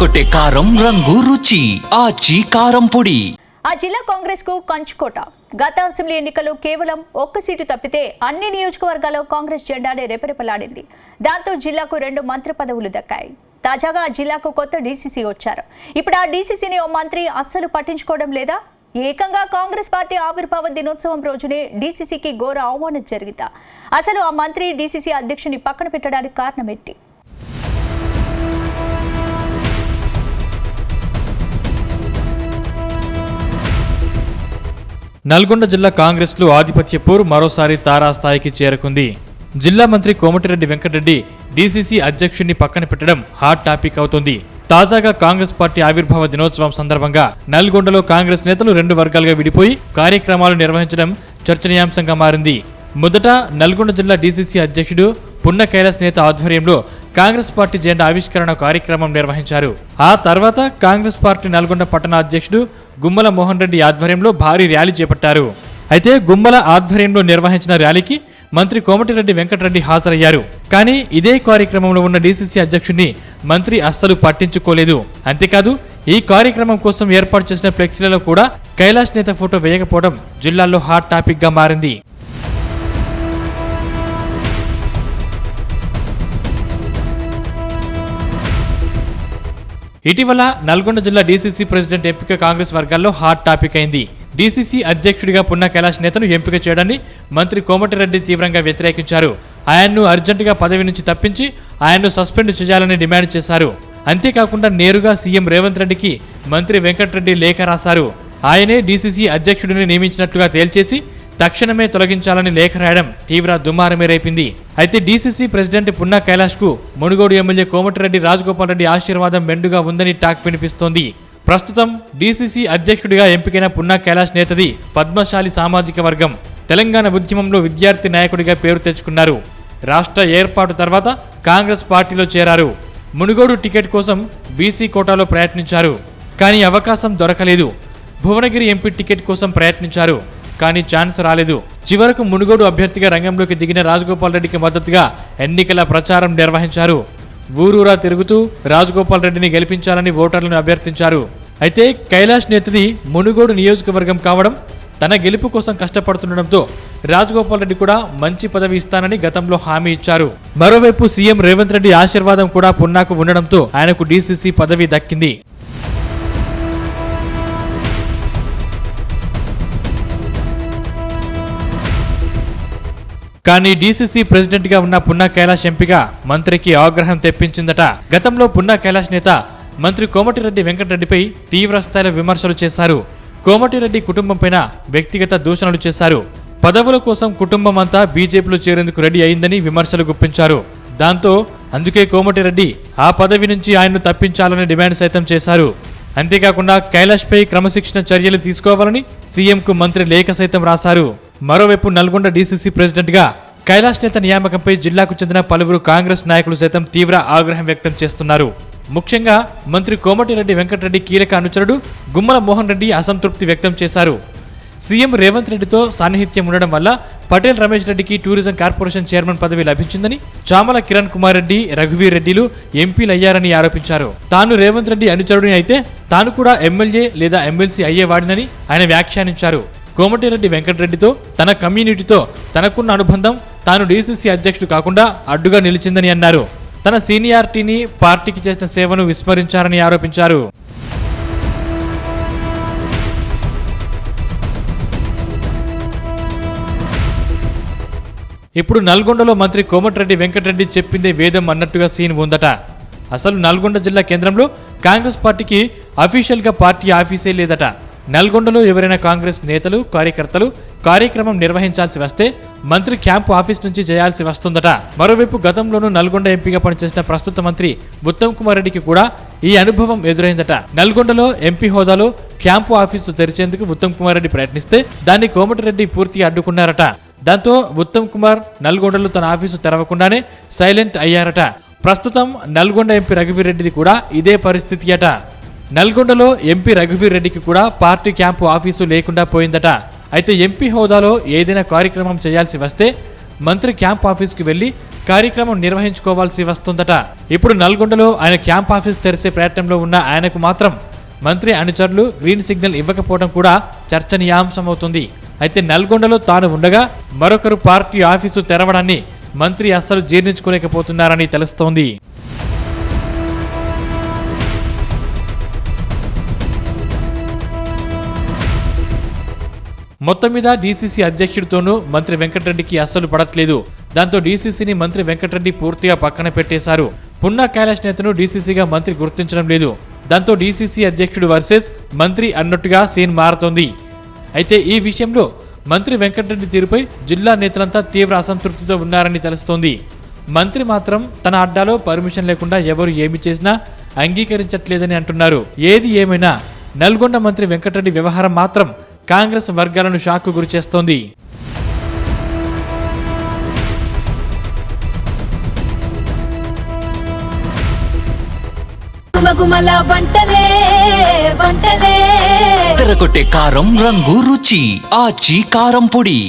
అదరగొట్టే కారం రంగు రుచి ఆచి కారం పొడి. ఆ జిల్లా కాంగ్రెస్ కు కంచుకోట. గత అసెంబ్లీ ఎన్నికల్లో కేవలం ఒక్క సీటు తప్పితే అన్ని నియోజకవర్గాల్లో కాంగ్రెస్ జెండానే రెపరెపలాడింది. దాంతో జిల్లాకు 2 మంత్రి పదవులు దక్కాయి. తాజాగా జిల్లాకు కొత్త డీసీసీ వచ్చారు. ఇప్పుడు ఆ డీసీసీని ఓ మంత్రి అస్సలు పట్టించుకోవడం లేదా? ఏకంగా కాంగ్రెస్ పార్టీ ఆవిర్భావ దినోత్సవం రోజునే డీసీసీకి ఘోర ఆహ్వానం జరిగిందా? అసలు ఆ మంత్రి డీసీసీ అధ్యక్షుని పక్కన పెట్టడానికి కారణం ఏంటి? నల్గొండ జిల్లా కాంగ్రెస్ లో ఆధిపత్య పోరు మరోసారి తారాస్థాయికి చేరుకుంది. జిల్లా మంత్రి కోమటిరెడ్డి వెంకటరెడ్డి డీసీసీ అధ్యక్షుడిని పక్కన పెట్టడం హాట్ టాపిక్ అవుతుంది. తాజాగా కాంగ్రెస్ పార్టీ ఆవిర్భావ దినోత్సవం సందర్భంగా నల్గొండలో కాంగ్రెస్ నేతలు 2 వర్గాలుగా విడిపోయి కార్యక్రమాలు నిర్వహించడం చర్చనీయాంశంగా మారింది. మొదట నల్గొండ జిల్లా డీసీసీ అధ్యక్షుడు పున్న కైలాస్ నేత ఆధ్వర్యంలో కాంగ్రెస్ పార్టీ జెండా ఆవిష్కరణ కార్యక్రమం నిర్వహించారు. ఆ తర్వాత కాంగ్రెస్ పార్టీ నల్గొండ పట్టణ అధ్యక్షుడు గుమ్మల మోహన్ రెడ్డి ఆధ్వర్యంలో భారీ ర్యాలీ చేపట్టారు. అయితే గుమ్మల ఆధ్వర్యంలో నిర్వహించిన ర్యాలీకి మంత్రి కోమటిరెడ్డి వెంకటరెడ్డి హాజరయ్యారు. కానీ ఇదే కార్యక్రమంలో ఉన్న డీసీసీ అధ్యక్షుడిని మంత్రి అస్సలు పట్టించుకోలేదు. అంతేకాదు ఈ కార్యక్రమం కోసం ఏర్పాటు చేసిన ఫ్లెక్సీలలో కూడా కైలాష్ నేత ఫోటో వేయకపోవడం జిల్లాలో హాట్ టాపిక్ గా మారింది. ఇటీవల నల్గొండ జిల్లా డీసీసీ ప్రెసిడెంట్ ఎంపిక కాంగ్రెస్ వర్గాల్లో హాట్ టాపిక్ అయింది. డీసీసీ అధ్యక్షుడిగా పున్న కైలాష్ నేతను ఎంపిక చేయడాన్ని మంత్రి కోమటిరెడ్డి తీవ్రంగా వ్యతిరేకించారు. ఆయన్ను అర్జెంటుగా పదవి నుంచి తప్పించి ఆయన్ను సస్పెండ్ చేయాలని డిమాండ్ చేశారు. అంతేకాకుండా నేరుగా సీఎం రేవంత్ రెడ్డికి మంత్రి వెంకటరెడ్డి లేఖ రాశారు. ఆయనే డీసీసీ అధ్యక్షుడిని నియమించినట్లుగా తేల్చేసి తక్షణమే తొలగించాలని లేఖ రాయడం తీవ్ర దుమారమే రేపింది. అయితే డీసీసీ ప్రెసిడెంట్ పున్నా కైలాష్ కు మునుగోడు ఎమ్మెల్యే కోమటిరెడ్డి రాజగోపాల్ రెడ్డి ఆశీర్వాదం మెండుగా ఉందని టాక్ వినిపిస్తోంది. ప్రస్తుతం డీసీసీ అధ్యక్షుడిగా ఎంపికైన పున్నా కైలాష్ నేతది పద్మశాలి సామాజిక వర్గం. తెలంగాణ ఉద్యమంలో విద్యార్థి నాయకుడిగా పేరు తెచ్చుకున్నారు. రాష్ట్ర ఏర్పాటు తర్వాత కాంగ్రెస్ పార్టీలో చేరారు. మునుగోడు టికెట్ కోసం బీసీ కోటాలో ప్రయత్నించారు. కానీ అవకాశం దొరకలేదు. భువనగిరి ఎంపీ టికెట్ కోసం ప్రయత్నించారు. కానీ ఛాన్స్ రాలేదు. చివరకు మునుగోడు అభ్యర్థిగా రంగంలోకి దిగిన రాజగోపాల్ రెడ్డికి మద్దతుగా ఎన్నికల ప్రచారం నిర్వహించారు. ఊరూరా తిరుగుతూ రాజగోపాల్ రెడ్డిని గెలిపించాలని ఓటర్లను అభ్యర్థించారు. అయితే కైలాష్ నేతది మునుగోడు నియోజకవర్గం కావడం, తన గెలుపు కోసం కష్టపడుతుండటంతో రాజగోపాల్ రెడ్డి కూడా మంచి పదవి ఇస్తానని గతంలో హామీ ఇచ్చారు. మరోవైపు సీఎం రేవంత్ రెడ్డి ఆశీర్వాదం కూడా పున్నాకు ఉండడంతో ఆయనకు డీసీసీ పదవి దక్కింది. కానీ డీసీసీ ప్రెసిడెంట్ గా ఉన్న పున్నా కైలాష్ ఎంపిక మంత్రికి ఆగ్రహం తెప్పించిందట. గతంలో పున్నా కైలాష్ నేత మంత్రి కోమటిరెడ్డి వెంకటరెడ్డిపై తీవ్ర స్థాయిలో విమర్శలు చేశారు. కోమటిరెడ్డి కుటుంబంపైన వ్యక్తిగత దూషణలు చేశారు. పదవుల కోసం కుటుంబం అంతా బీజేపీలో చేరేందుకు రెడీ అయిందని విమర్శలు గుప్పించారు. దాంతో అందుకే కోమటిరెడ్డి ఆ పదవి నుంచి ఆయన్ను తప్పించాలని డిమాండ్ సైతం చేశారు. అంతేకాకుండా కైలాష్పై క్రమశిక్షణ చర్యలు తీసుకోవాలని సీఎంకు మంత్రి లేఖ సైతం రాశారు. మరోవైపు నల్గొండ డీసీసీ ప్రెసిడెంట్ గా కైలాష్ నేత నియామకంపై జిల్లాకు చెందిన పలువురు కాంగ్రెస్ నాయకులు సైతం తీవ్ర ఆగ్రహం వ్యక్తం చేస్తున్నారు. ముఖ్యంగా మంత్రి కోమటిరెడ్డి వెంకటరెడ్డి కీలక అనుచరుడు గుమ్మల మోహన్ రెడ్డి అసంతృప్తి వ్యక్తం చేశారు. సీఎం రేవంత్ రెడ్డితో సాన్నిహిత్యం ఉండడం వల్ల పటేల్ రమేష్ రెడ్డికి టూరిజం కార్పొరేషన్ చైర్మన్ పదవి లభించిందని, చామల కిరణ్ కుమార్ రెడ్డి, రఘువీర్ రెడ్డిలు ఎంపీలయ్యారని ఆరోపించారు. తాను రేవంత్ రెడ్డి అనుచరుడిని అయితే తాను కూడా ఎమ్మెల్యే లేదా ఎమ్మెల్సీ అయ్యేవాడినని ఆయన వ్యాఖ్యానించారు. కోమటిరెడ్డి వెంకటరెడ్డితో తన కమ్యూనిటీతో తనకున్న అనుబంధం తాను డీసీసీ అధ్యక్షుడు కాకుండా అడ్డుగా నిలిచిందని అన్నారు. తన సీనియారిటీని, పార్టీకి చేసిన సేవను విస్మరించారని ఆరోపించారు. ఇప్పుడు నల్గొండలో మంత్రి కోమటిరెడ్డి వెంకటరెడ్డి చెప్పిందే వేదం అన్నట్టుగా సీన్ ఉందట. అసలు నల్గొండ జిల్లా కేంద్రంలో కాంగ్రెస్ పార్టీకి అఫీషియల్గా పార్టీ ఆఫీసే లేదట. నల్గొండలో ఎవరైనా కాంగ్రెస్ నేతలు, కార్యకర్తలు కార్యక్రమం నిర్వహించాల్సి వస్తే మంత్రి క్యాంపు ఆఫీస్ నుంచి చేయాల్సి వస్తుందట. మరోవైపు గతంలోనూ నల్గొండ ఎంపీగా పనిచేసిన ప్రస్తుత మంత్రి ఉత్తమ్ కుమార్ రెడ్డికి కూడా ఈ అనుభవం ఎదురైందట. నల్గొండలో ఎంపీ హోదాలో క్యాంపు ఆఫీసు తెరిచేందుకు ఉత్తమ్ కుమార్ రెడ్డి ప్రయత్నిస్తే దాన్ని కోమటిరెడ్డి పూర్తిగా అడ్డుకున్నారట. దాంతో ఉత్తమ్ కుమార్ నల్గొండలో తన ఆఫీసు తెరవకుండానే సైలెంట్ అయ్యారట. ప్రస్తుతం నల్గొండ ఎంపీ రఘువీర్ రెడ్డిది కూడా ఇదే పరిస్థితి అట. నల్గొండలో ఎంపీ రఘువీర్ రెడ్డికి కూడా పార్టీ క్యాంపు ఆఫీసు లేకుండా పోయిందట. అయితే ఎంపీ హోదాలో ఏదైనా కార్యక్రమం చేయాల్సి వస్తే మంత్రి క్యాంప్ ఆఫీస్కి వెళ్లి కార్యక్రమం నిర్వహించుకోవాల్సి వస్తుందట. ఇప్పుడు నల్గొండలో ఆయన క్యాంప్ ఆఫీస్ తెరిచే ప్రయత్నంలో ఉన్న ఆయనకు మాత్రం మంత్రి అనుచరులు గ్రీన్ సిగ్నల్ ఇవ్వకపోవడం కూడా చర్చనీయాంశమవుతుంది. అయితే నల్గొండలో తాను ఉండగా మరొకరు పార్టీ ఆఫీసు తెరవడాన్ని మంత్రి అస్సలు జీర్ణించుకోలేకపోతున్నారని తెలుస్తోంది. మొత్తం మీద డీసీసీ అధ్యక్షుడితోనూ మంత్రి వెంకటరెడ్డికి అస్సలు పడట్లేదు. దాంతో డీసీసీని మంత్రి వెంకటరెడ్డి పూర్తిగా పక్కన పెట్టేశారు. పున్నా కైలాష్ నేతను డీసీసీగా మంత్రి గుర్తించడం లేదు. దాంతో డీసీసీ అధ్యక్షుడు వర్సెస్ మంత్రి అన్నట్టుగా సీన్ మారుతోంది. అయితే ఈ విషయంలో మంత్రి వెంకటరెడ్డి తీరుపై జిల్లా నేతలంతా తీవ్ర అసంతృప్తితో ఉన్నారని తెలుస్తోంది. మంత్రి మాత్రం తన అడ్డాలో పర్మిషన్ లేకుండా ఎవరు ఏమి చేసినా అంగీకరించట్లేదని అంటున్నారు. ఏది ఏమైనా నల్గొండ మంత్రి వెంకటరెడ్డి వ్యవహారం మాత్రం కాంగ్రెస్ వర్గాలను షాక్కు గురిచేస్తోంది. తెరకొట్టే కారం రంగు రుచి ఆచి కారం పొడి.